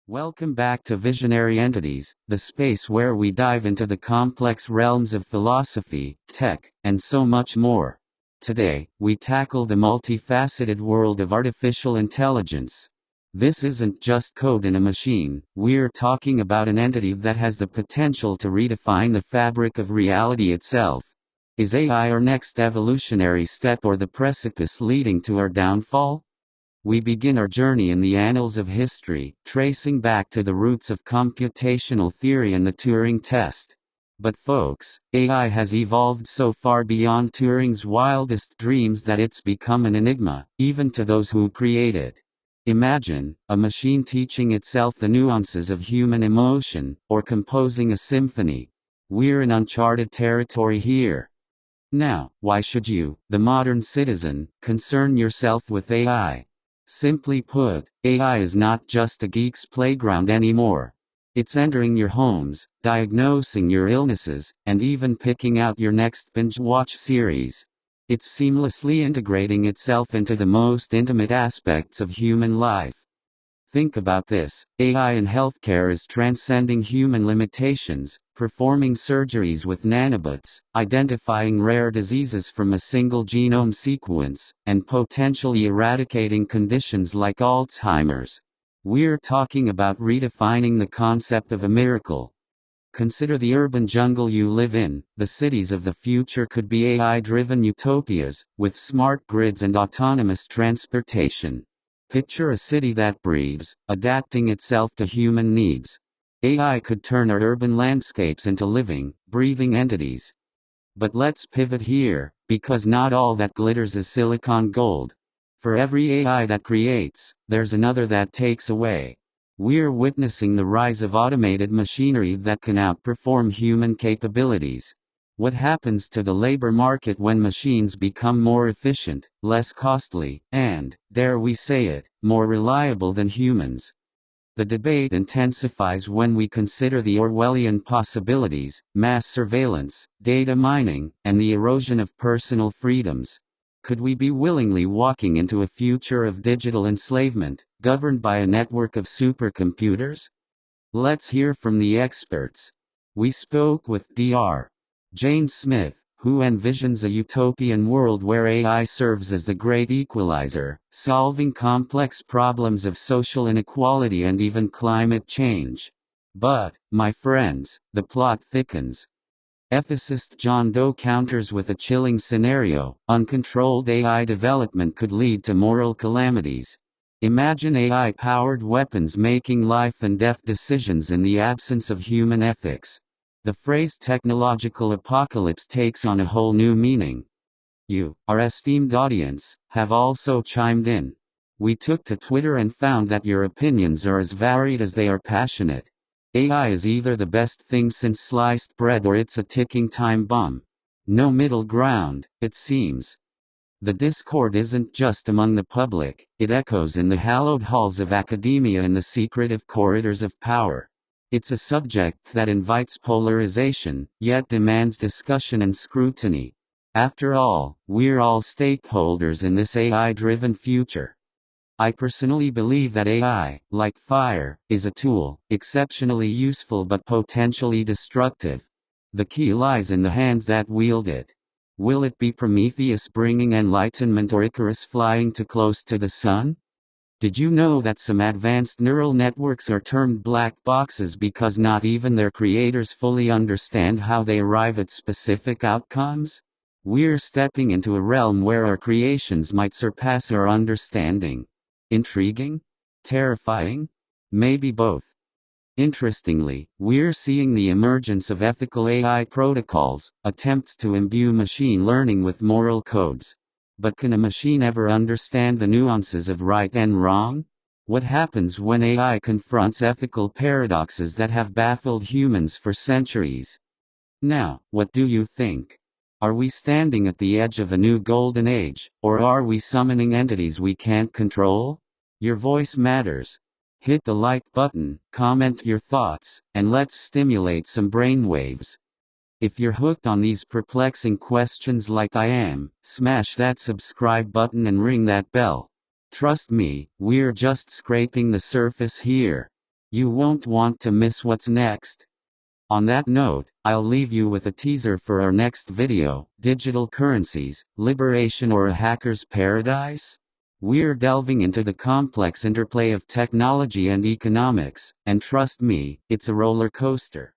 Welcome back to Visionary Entities, the space where we dive into the complex realms of philosophy, tech, and so much more. Today, we tackle the multifaceted world of artificial intelligence. This isn't just code in a machine, we're talking about an entity that has the potential to redefine the fabric of reality itself. Is AI our next evolutionary step or the precipice leading to our downfall? We begin our journey in the annals of history, tracing back to the roots of computational theory and the Turing test. But folks, AI has evolved so far beyond Turing's wildest dreams that it's become an enigma, even to those who create it. Imagine a machine teaching itself the nuances of human emotion, or composing a symphony. We're in uncharted territory here. Now, why should you, the modern citizen, concern yourself with AI? Simply put, AI is not just a geek's playground anymore. It's entering your homes, diagnosing your illnesses, and even picking out your next binge-watch series. It's seamlessly integrating itself into the most intimate aspects of human life. Think about this: AI in healthcare is transcending human limitations, performing surgeries with nanobots, identifying rare diseases from a single genome sequence, and potentially eradicating conditions like Alzheimer's. We're talking about redefining the concept of a miracle. Consider the urban jungle you live in. The cities of the future could be AI-driven utopias, with smart grids and autonomous transportation. Picture a city that breathes, adapting itself to human needs. AI could turn our urban landscapes into living, breathing entities. But let's pivot here, because not all that glitters is silicon gold. For every AI that creates, there's another that takes away. We're witnessing the rise of automated machinery that can outperform human capabilities. What happens to the labor market when machines become more efficient, less costly, and, dare we say it, more reliable than humans? The debate intensifies when we consider the Orwellian possibilities: mass surveillance, data mining, and the erosion of personal freedoms. Could we be willingly walking into a future of digital enslavement, governed by a network of supercomputers? Let's hear from the experts. We spoke with Dr. Jane Smith, who envisions a utopian world where AI serves as the great equalizer, solving complex problems of social inequality and even climate change. But, my friends, the plot thickens. Ethicist John Doe counters with a chilling scenario: uncontrolled AI development could lead to moral calamities. Imagine AI-powered weapons making life and death decisions in the absence of human ethics. The phrase technological apocalypse takes on a whole new meaning. You, our esteemed audience, have also chimed in. We took to Twitter and found that your opinions are as varied as they are passionate. AI is either the best thing since sliced bread or it's a ticking time bomb. No middle ground, it seems. The discord isn't just among the public, it echoes in the hallowed halls of academia and the secretive corridors of power. It's a subject that invites polarization, yet demands discussion and scrutiny. After all, we're all stakeholders in this AI-driven future. I personally believe that AI, like fire, is a tool, exceptionally useful but potentially destructive. The key lies in the hands that wield it. Will it be Prometheus bringing enlightenment or Icarus flying too close to the sun? Did you know that some advanced neural networks are termed black boxes because not even their creators fully understand how they arrive at specific outcomes? We're stepping into a realm where our creations might surpass our understanding. Intriguing? Terrifying? Maybe both. Interestingly, we're seeing the emergence of ethical AI protocols, attempts to imbue machine learning with moral codes. But can a machine ever understand the nuances of right and wrong? What happens when AI confronts ethical paradoxes that have baffled humans for centuries? Now, what do you think? Are we standing at the edge of a new golden age, or are we summoning entities we can't control? Your voice matters. Hit the like button, comment your thoughts, and let's stimulate some brainwaves. If you're hooked on these perplexing questions like I am, smash that subscribe button and ring that bell. Trust me, we're just scraping the surface here. You won't want to miss what's next. On that note, I'll leave you with a teaser for our next video: digital currencies, liberation or a hacker's paradise? We're delving into the complex interplay of technology and economics, and trust me, it's a roller coaster.